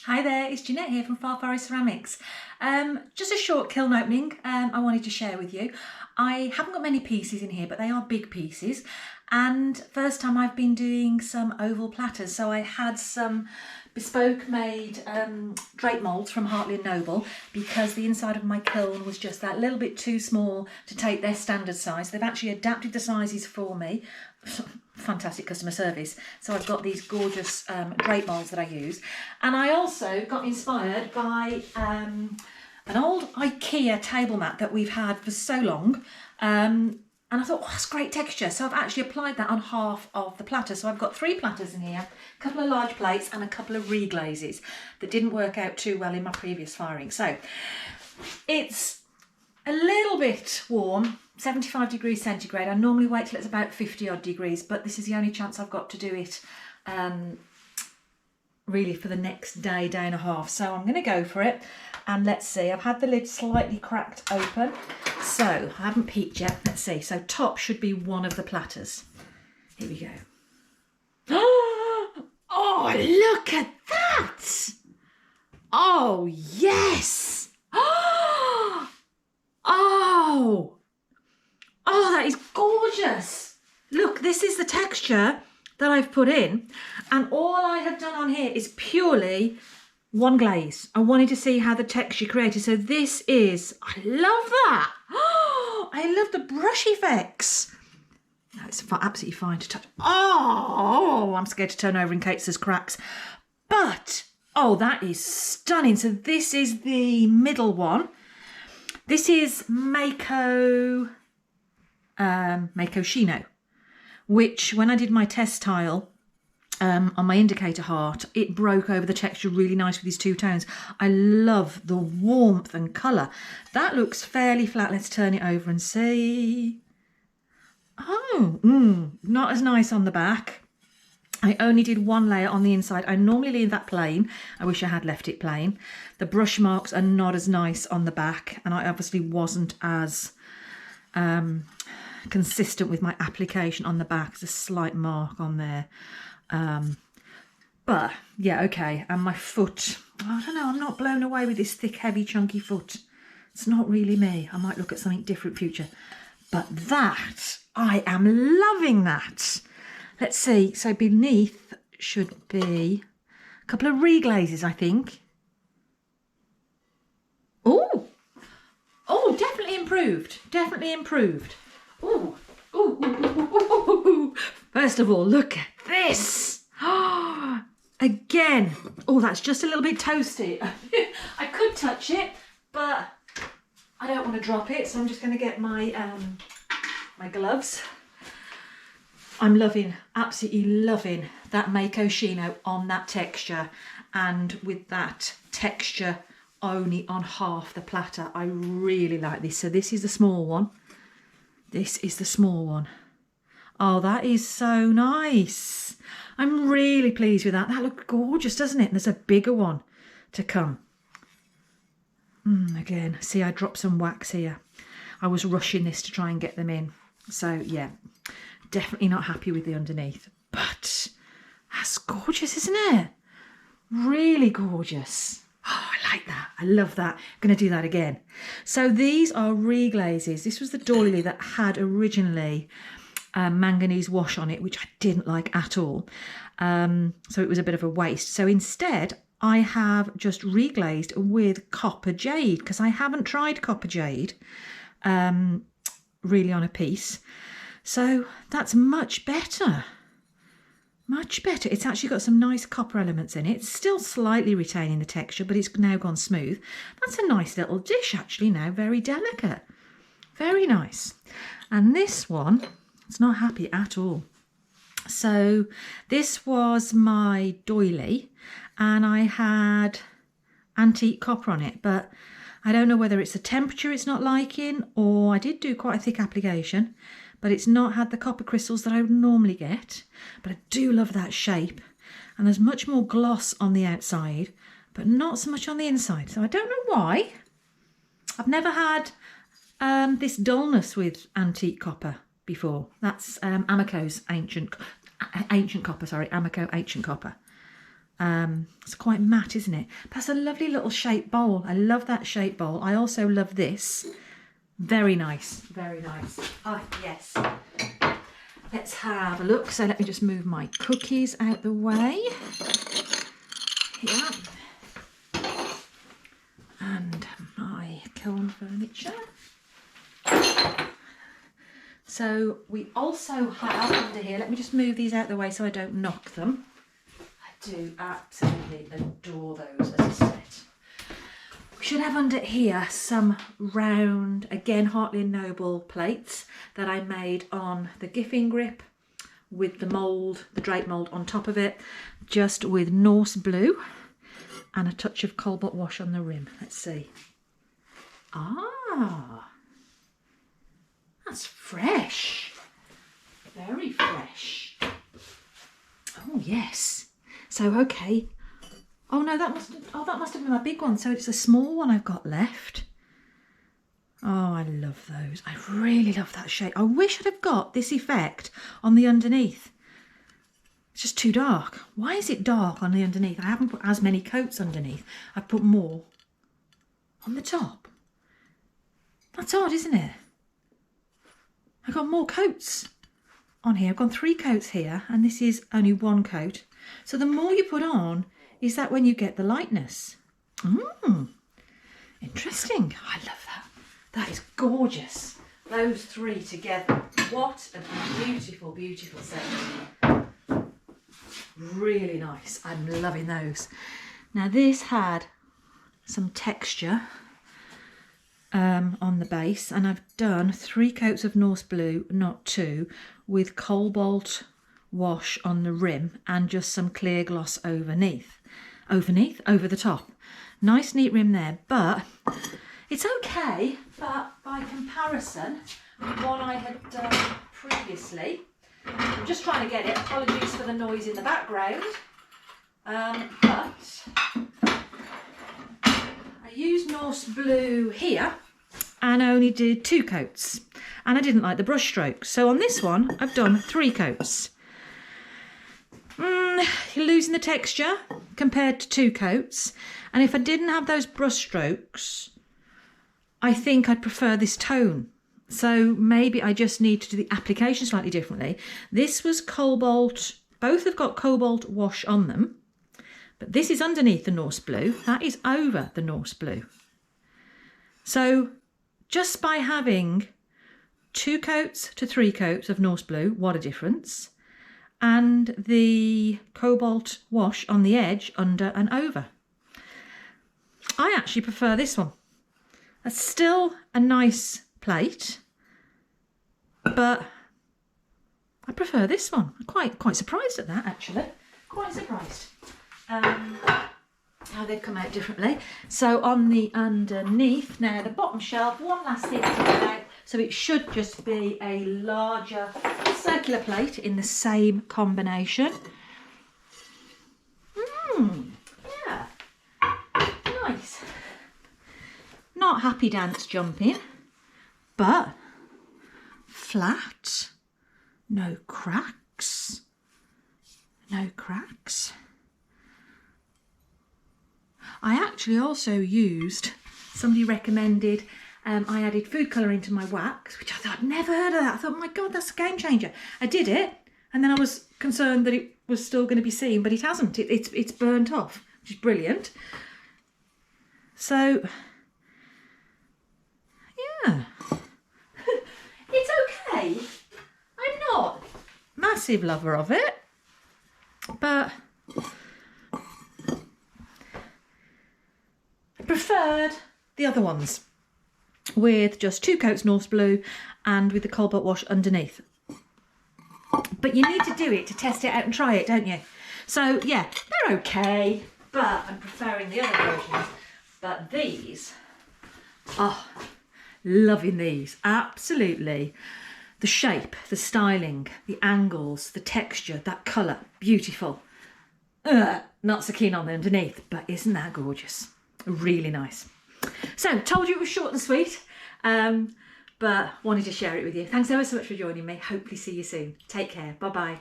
Hi there, it's Jeanette here from Far Forest Ceramics. Just a short kiln opening I wanted to share with you. I haven't got many pieces in here, but they are big pieces. And first time I've been doing some oval platters. So I had some bespoke made drape moulds from Hartley & Noble because the inside of my kiln was just that little bit too small to take their standard size. They've actually adapted the sizes for me. Fantastic customer service. So I've got these gorgeous drape moulds that I use, and I also got inspired by an old IKEA table mat that we've had for so long, and I thought, oh, that's great texture. So I've actually applied that on half of the platter. So I've got 3 platters in here, a couple of large plates and a couple of reglazes that didn't work out too well in my previous firing. So it's a little bit warm, 75 degrees centigrade. I normally wait till it's about 50 odd degrees, but this is the only chance I've got to do it really for the next day, day and a half. So I'm going to go for it, and let's see. I've had the lid slightly cracked open, so I haven't peeked yet. Let's see. So top should be one of the platters. Here we go. Oh, look at that! Oh, yes! Oh, that is gorgeous. Look, this is the texture that I've put in, and all I have done on here is purely one glaze. I wanted to see how the texture created. So this is, I love that. Oh, I love the brush effects. No, it's absolutely fine to touch. Oh, I'm scared to turn over in case there's cracks. But, oh, that is stunning. So this is the middle one. This is Mako Shino, which when I did my test tile on my indicator heart, it broke over the texture really nice with these 2 tones. I love the warmth and colour. That looks fairly flat. Let's turn it over and see. Oh, not as nice on the back. I only did 1 layer on the inside. I normally leave that plain. I wish I had left it plain. The brush marks are not as nice on the back, and I obviously wasn't as consistent with my application on the back. There's a slight mark on there. But yeah, okay. And my foot, I don't know, I'm not blown away with this thick, heavy, chunky foot. It's not really me. I might look at something different future. But that, I am loving that. Let's see, so beneath should be a couple of reglazes, I think. Oh, definitely improved, definitely improved. Ooh. First of all, look at this. Oh, again, oh, that's just a little bit toasty. I could touch it, but I don't want to drop it, so I'm just going to get my my gloves. I'm loving, absolutely loving that Mako Shino on that texture, and with that texture only on half the platter. I really like this. So this is the small one. This is the small one. Oh, that is so nice. I'm really pleased with that. That looks gorgeous, doesn't it? And there's a bigger one to come. Again, see, I dropped some wax here. I was rushing this to try and get them in. So yeah. Definitely not happy with the underneath, but that's gorgeous, isn't it? Really gorgeous. Oh, I like that. I love that. I'm going to do that again. So these are reglazes. This was the doily that had originally manganese wash on it, which I didn't like at all. So it was a bit of a waste. So instead, I have just reglazed with copper jade, because I haven't tried copper jade really on a piece. So that's much better, much better. It's actually got some nice copper elements in it. It's still slightly retaining the texture, but it's now gone smooth. That's a nice little dish actually now, very delicate, very nice. And this one, it's not happy at all. So this was my doily, and I had antique copper on it, but I don't know whether it's the temperature it's not liking, or I did do quite a thick application, but it's not had the copper crystals that I would normally get. But I do love that shape, and there's much more gloss on the outside, but not so much on the inside. So I don't know why. I've never had this dullness with antique copper before. That's Amaco's ancient copper, sorry, Amaco ancient copper. It's quite matte, isn't it? That's a lovely little shape bowl. I love that shape bowl. I also love this. Very nice, very nice. Ah, yes. Let's have a look. So let me just move my cookies out the way. Yeah. And my kiln furniture. So we also have under here, let me just move these out the way so I don't knock them. I do absolutely adore those as a set. We should have under here some round, again, Hartley & Noble plates that I made on the Giffing grip with the mould, the drape mould on top of it, just with Norse blue and a touch of cobalt wash on the rim. Let's see. Ah, that's fresh. Very fresh. Oh, yes. So, okay. Oh no, that must have been my big one. So it's a small one I've got left. Oh, I love those. I really love that shape. I wish I'd have got this effect on the underneath. It's just too dark. Why is it dark on the underneath? I haven't put as many coats underneath. I've put more on the top. That's odd, isn't it? I've got more coats on here. I've got 3 coats here, and this is only 1 coat. So the more you put on, is that when you get the lightness. Interesting. I love that. That is gorgeous. Those 3 together. What a beautiful, beautiful set. Really nice. I'm loving those. Now this had some texture on the base, and I've done 3 coats of Norse blue, not 2, with cobalt wash on the rim and just some clear gloss over the top. Nice neat rim there, but it's okay. But by comparison, what I had done previously, I'm just trying to get it. Apologies for the noise in the background, but I used Norse blue here and I only did 2 coats, and I didn't like the brush strokes. So on this one, I've done 3 coats. You're losing the texture compared to 2 coats. And if I didn't have those brush strokes, I think I'd prefer this tone. So maybe I just need to do the application slightly differently. This was cobalt. Both have got cobalt wash on them. But this is underneath the Norse blue. That is over the Norse blue. So just by having 2 coats to 3 coats of Norse blue, what a difference. And the cobalt wash on the edge, under and over. I actually prefer this one. It's still a nice plate, but I prefer this one. I'm quite surprised at that, actually. Quite surprised. How they've come out differently. So on the underneath, now the bottom shelf, one last thing to get out. So it should just be a larger circular plate in the same combination. Yeah, nice. Not happy dance jumping, but flat, no cracks, no cracks. I actually also used, somebody recommended, I added food colour into my wax, which I thought, I'd never heard of that. I thought, oh my God, that's a game changer. I did it, and then I was concerned that it was still going to be seen, but it hasn't. It's burnt off, which is brilliant. So, yeah. It's okay. I'm not a massive lover of it, but I preferred the other ones with just 2 coats Norse blue and with the cobalt wash underneath. But you need to do it to test it out and try it, don't you? So yeah, they're okay, but I'm preferring the other versions. But these, oh, loving these, absolutely. The shape, the styling, the angles, the texture, that colour, beautiful. Not so keen on the underneath, but isn't that gorgeous? Really nice. So, told you it was short and sweet, but wanted to share it with you. Thanks ever so much for joining me. Hopefully see you soon. Take care. Bye-bye.